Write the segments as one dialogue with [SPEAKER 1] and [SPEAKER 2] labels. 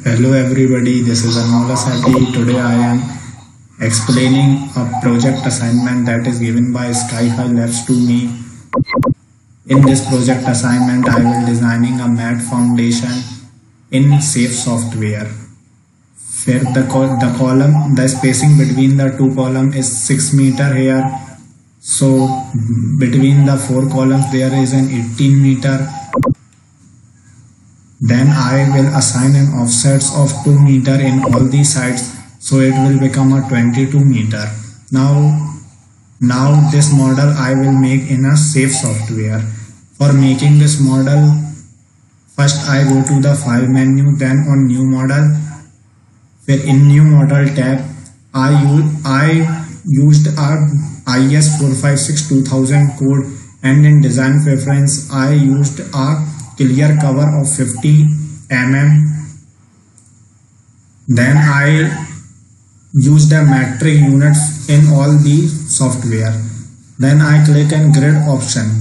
[SPEAKER 1] Hello everybody, this is Anmola Sati. Today I am explaining a project assignment that is given by Sky-Fi Labs to me. In this project assignment, I will designing a mat foundation in Safe software. Where the spacing between the two columns is 6 meter here. So between the four columns there is an 18 meter. Then I will assign an offsets of 2 meter in all the sides, so it will become a 22 meter. Now this model I will make in a Safe software. For making this model, first I go to the file menu, then on new model. Where in new model tab I used a IS 456 2000 code, and in design preference I used a clear cover of 50 mm. Then I used a metric units in all the software. Then I click on grid option.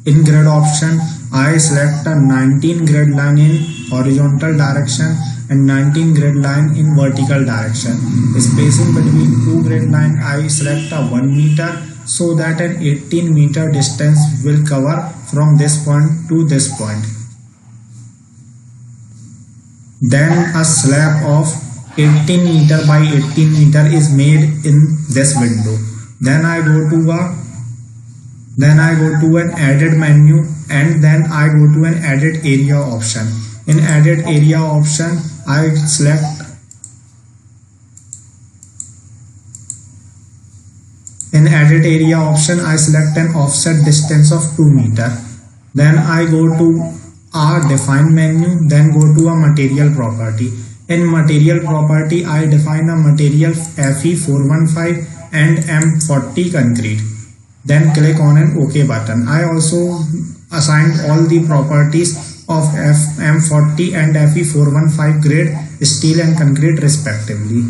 [SPEAKER 1] In grid option I select a 19 grid line in horizontal direction and 19 grid line in vertical direction. Spacing between two grid line I select a 1 meter, so that an 18 meter distance will cover from this point to this point. Then a slab of 18 meter by 18 meter is made in this window. Then I go to an edit menu, and then I go to an edit area option. In edit area option I select an offset distance of 2 meter. Then I go to a define menu, then go to a material property. In material property I define a material Fe415 and M40 concrete. Then click on an OK button. I also assigned all the properties of M40 and Fe415 grade steel and concrete respectively.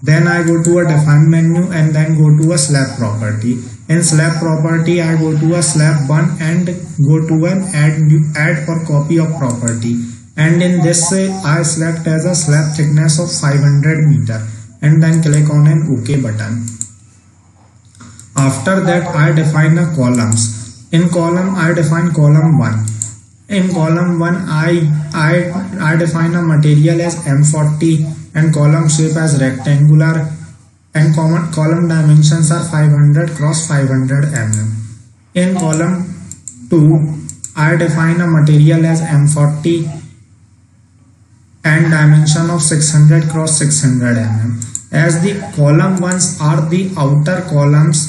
[SPEAKER 1] Then I go to a define menu and then go to a slab property. In slab property I go to a slab 1 and go to an add or copy of property, and in this I select as a slab thickness of 500 meter and then click on an OK button. After that I define the columns. In column I define column 1. In column 1 I define a material as M40 and column shape as rectangular, and column dimensions are 500 cross 500 mm. In column 2 I define a material as M40 and dimension of 600 cross 600 mm. As the column 1s are the outer columns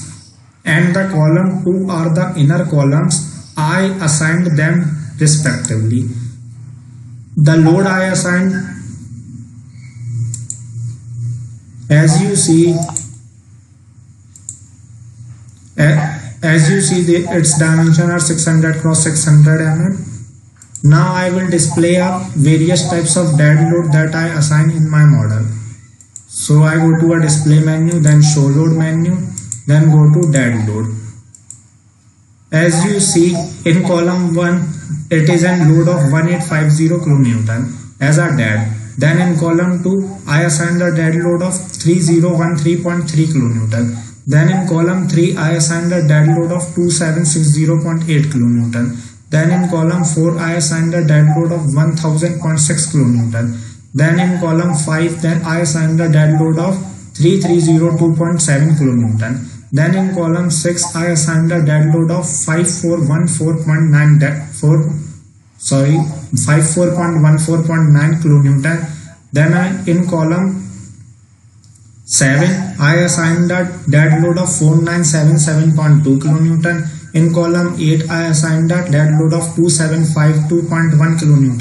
[SPEAKER 1] and the column 2 are the inner columns, I assigned them respectively. The load I assigned, as you see its dimension are 600 cross 600 mm. Now I will display various types of dead load that I assign in my model. So I go to a display menu, then show load menu, then go to dead load. As you see in column 1 it is a load of 1850 kN as a dead. Then in column 2 I assign the dead load of 3013.3 kN. Then in column 3 I assign the dead load of 2760.8 kN. Then in column 4 I assign the dead load of 1000.6 kN. Then in column 5 I assign the dead load of 3302.7 kN. Then in column 6 I assign the dead load of 5414.9 kN. Then in column 7 I assign the dead load of 4977.2 kN. In column 8 I assign the dead load of 2752.1 kN,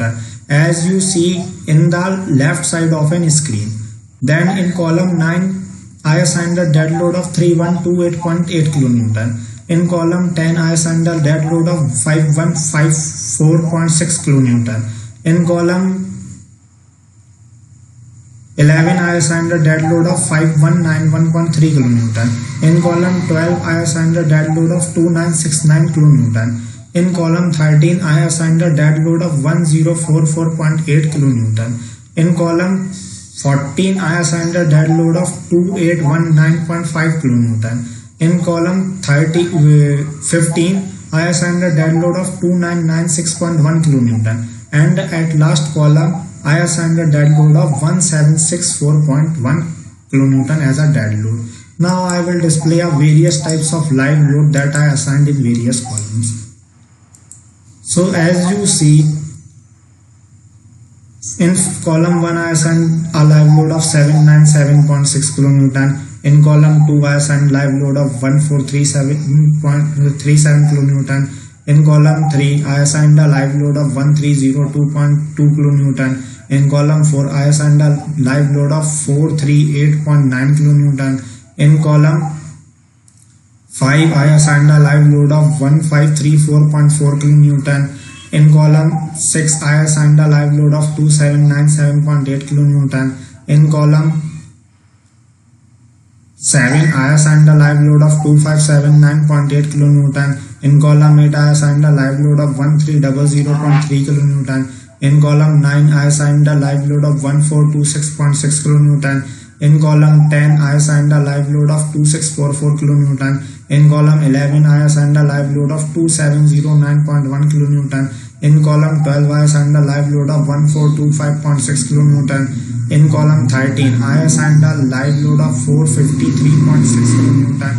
[SPEAKER 1] as you see in the left side of an screen. Then in column 9 I assign the dead load of 3128.8 kN. In column 10 I assign the dead load of 5154.6 kN. In column 11 I assign the dead load of 5191.3 kN. In column 12 I assign the dead load of 2969 kN. In column 13, I assigned a dead load of 1044.8 kilonewton. In column 14, I assigned a dead load of 2819.5 kilonewton. In column 15, I assigned a dead load of 2996.1 kilonewton. And at last column, I assigned a dead load of 1764.1 kilonewton as a dead load. Now I will display a various types of live load that I assigned in various columns. So as you see, in column 1 I assigned a live load of 797.6 kilonewton. In column 2 I assigned live load of 1437.37 kilonewton. In column 3 I assigned a live load of 1302.2 kilonewton. In column 4 I assigned a live load of 438.9 kilonewton. In column 5 I assigned a live load of 1534.4 kilonewton. In column 6 I assigned a live load of 2797.8 kilonewton. In column 7 I assigned a live load of 2579.8 kilonewton. In column 8 I assigned a live load of 1300.3 kilonewton. In column 9 I assigned a live load of 1426.6 kilonewton. In column 10 I assigned a live load of 2644 kilonewton. In column 11 I assigned a live load of 2709.1 kilonewton. In column 12 I assigned a live load of 1425.6 kilonewton. In column 13 I assigned a live load of 453.6 kilonewton.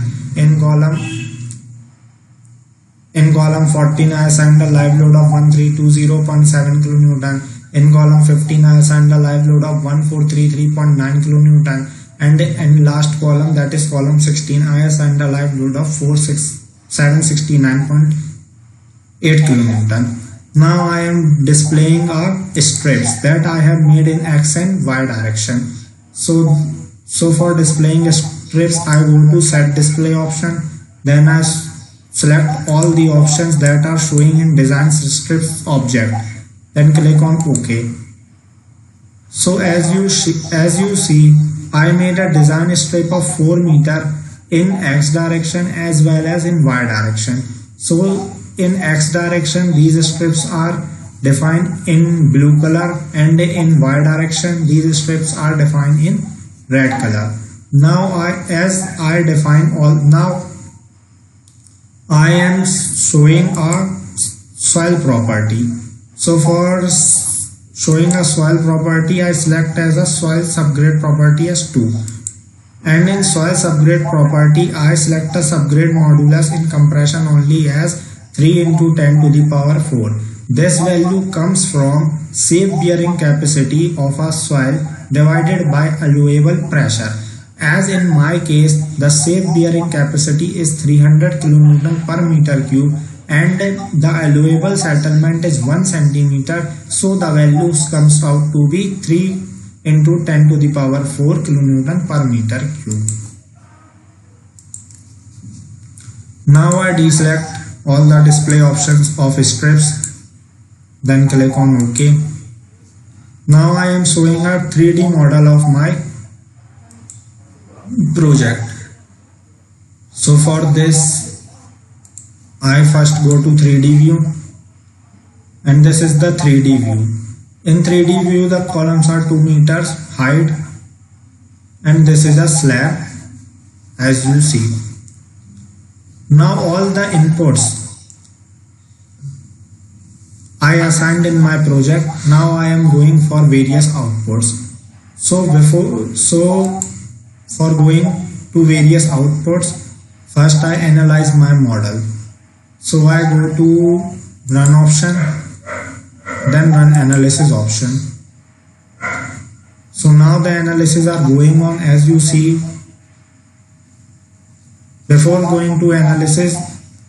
[SPEAKER 1] In column 14 I assigned a live load of 1320.7 kilonewton. In column 15 I assigned a live load of 1433.9 kilonewton. And in last column, that is column 16, I assigned a live load of 769.8 kilonewton. Now I am displaying a strips that I have made in X and Y direction. So for displaying strips, I go to set display option. Then I select all the options that are showing in design strips object. Then click on OK. So as you see, I made a design strip of 4 meter in X direction as well as in Y direction. So in X direction, these strips are defined in blue color, and in Y direction, these strips are defined in red color. Now I am showing a soil property. So for showing a soil property, I select as a soil subgrade property as 2. And in soil subgrade property, I select a subgrade modulus in compression only as 3 into 10 to the power 4. This value comes from safe bearing capacity of a soil divided by allowable pressure. As in my case, the safe bearing capacity is 300 kilonewton per meter cube, and the allowable settlement is 1 centimeter, so the value comes out to be 3 into 10 to the power 4 kilonewton per meter cube. Now I deselect all the display options of strips, then click on OK. Now I am showing a 3D model of my project. So for this, I first go to 3D view, and this is the 3D view. In 3D view, the columns are 2 meters height, and this is a slab as you see. Now all the inputs I assigned in my project. Now I am going for various outputs. So for going to various outputs, first I analyze my model. So I go to run option, then run analysis option. So now the analysis are going on as you see. Before going to analysis,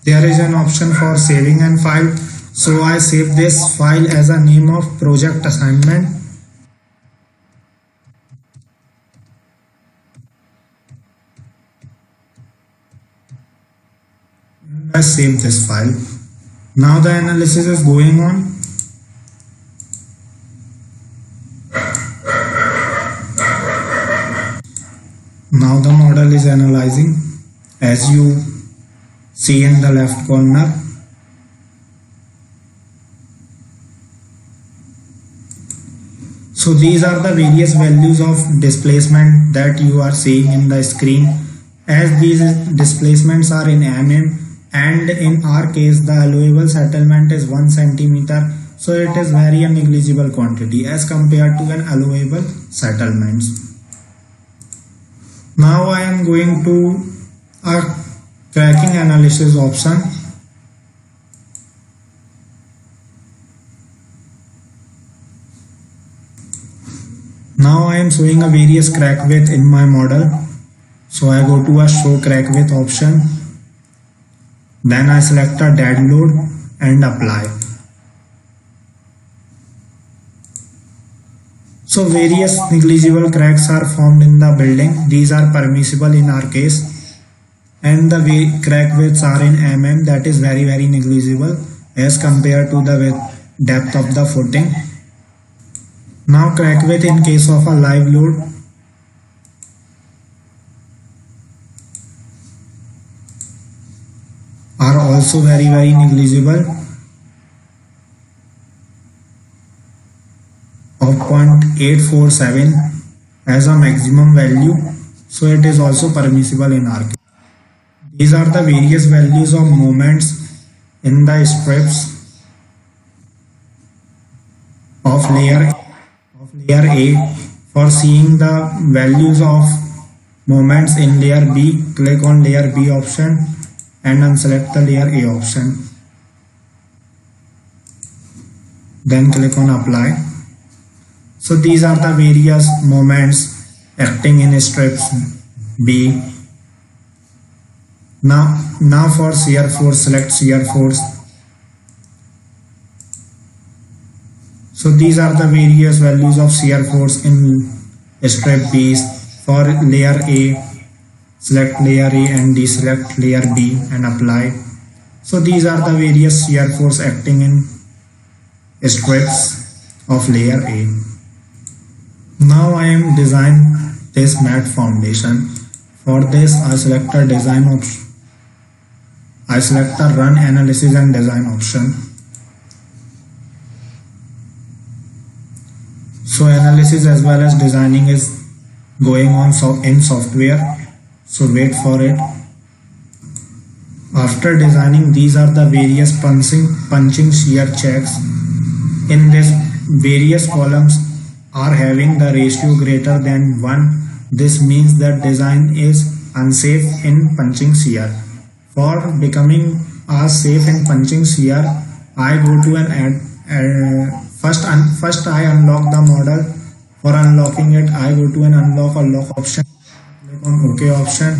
[SPEAKER 1] there is an option for saving and file. So I save this file as a name of project assignment. I save this file. Now the analysis is going on. Now the model is analyzing as you see in the left corner. So these are the various values of displacement that you are seeing in the screen. As these displacements are in mm, and in our case the allowable settlement is 1 centimeter, so it is very a negligible quantity as compared to an allowable settlements. Now I am going to a cracking analysis option. Now I am showing a various crack width in my model. So I go to a show crack width option. Then I select a dead load and apply. So various negligible cracks are formed in the building. These are permissible in our case. And the crack widths are in mm, that is very negligible as compared to the depth of the footing. Now crack width in case of a live load. Are also very negligible of 0.847 as a maximum value, so it is also permissible in our case. These are the various values of moments in the strips of layer A. For seeing the values of moments in layer B, click on layer B option and unselect the layer A option. Then click on apply. So these are the various moments acting in strips B. Now for shear force, select shear force. So these are the various values of shear force in strip B. For layer A, select layer A and deselect layer B and apply. So these are the various shear force acting in strips of layer A. Now I am design this mat foundation. For this I select a design option. I select the run analysis and design option. So analysis as well as designing is going on in software, so wait for it. After designing, these are the various punching shear checks. In this, various columns are having the ratio greater than 1. This means that design is unsafe in punching shear. For becoming safe in punching shear, I go to an first I unlock the model. For unlocking it, I go to an unlock or lock option, click on OK option.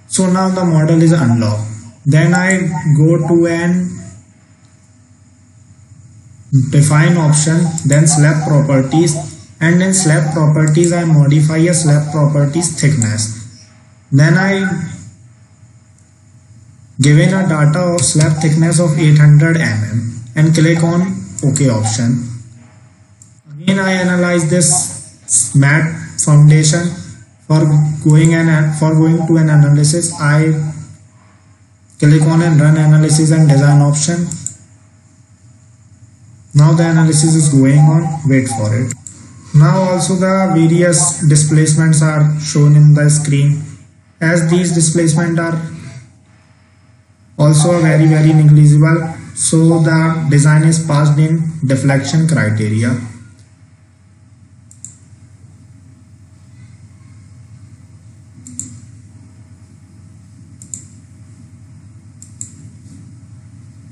[SPEAKER 1] So now the model is unlocked. Then I go to an define option, then slab properties, and in slab properties I modify a slab properties thickness. Then I given a data of slab thickness of 800 mm and click on OK option. Again I analyze this mat foundation. For going to an analysis, I click on and run analysis and design option. Now the analysis is going on, wait for it. Now also the various displacements are shown in the screen. As these displacements are also very negligible, so the design is passed in deflection criteria.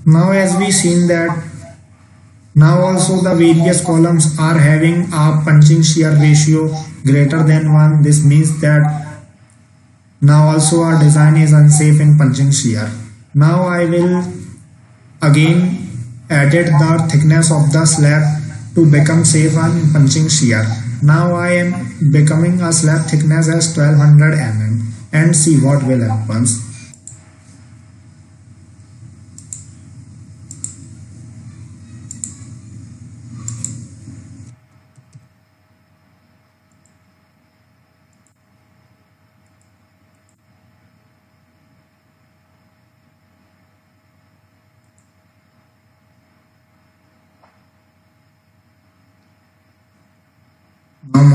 [SPEAKER 1] Now as we seen that now also the various columns are having a punching shear ratio greater than 1. This means that now also our design is unsafe in punching shear. Now I will again edit the thickness of the slab to become safe on punching shear. Now I am becoming a slab thickness as 1200 mm and see what will happen.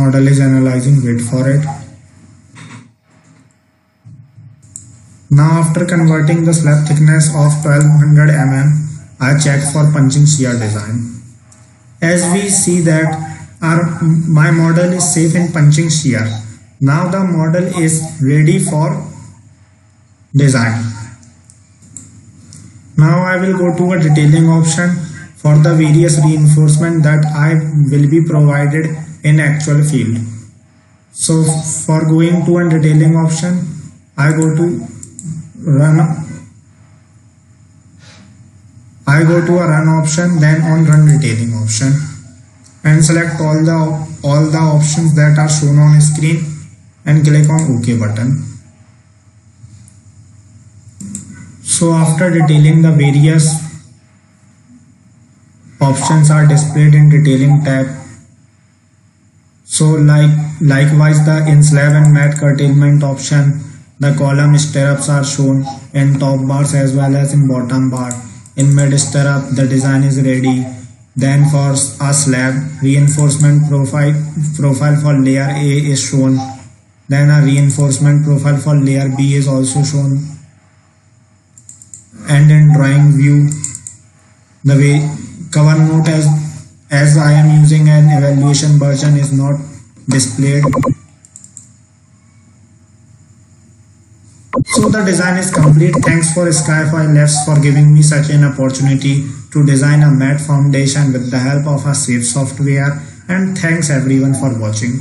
[SPEAKER 1] model is analyzing, wait for it. Now after converting the slab thickness of 1200 mm, I check for punching shear design. As we see that my model is safe in punching shear. Now the model is ready for design. Now I will go to a detailing option for the various reinforcement that I will be provided in actual field. So for going to a detailing option, I go to a run option, then on run detailing option, and select all the options that are shown on screen and click on OK button. So after detailing, the various options are displayed in detailing tab. So likewise the in slab and mat curtailment option, the column stirrups are shown in top bars as well as in bottom bar. In mid stirrup the design is ready. Then for a slab, reinforcement profile for layer A is shown. Then a reinforcement profile for layer B is also shown. And in drawing view, the way cover note as I am using an evaluation version is not displayed. So the design is complete. Thanks for Skyfi Labs for giving me such an opportunity to design a mat foundation with the help of a safe software, and thanks everyone for watching.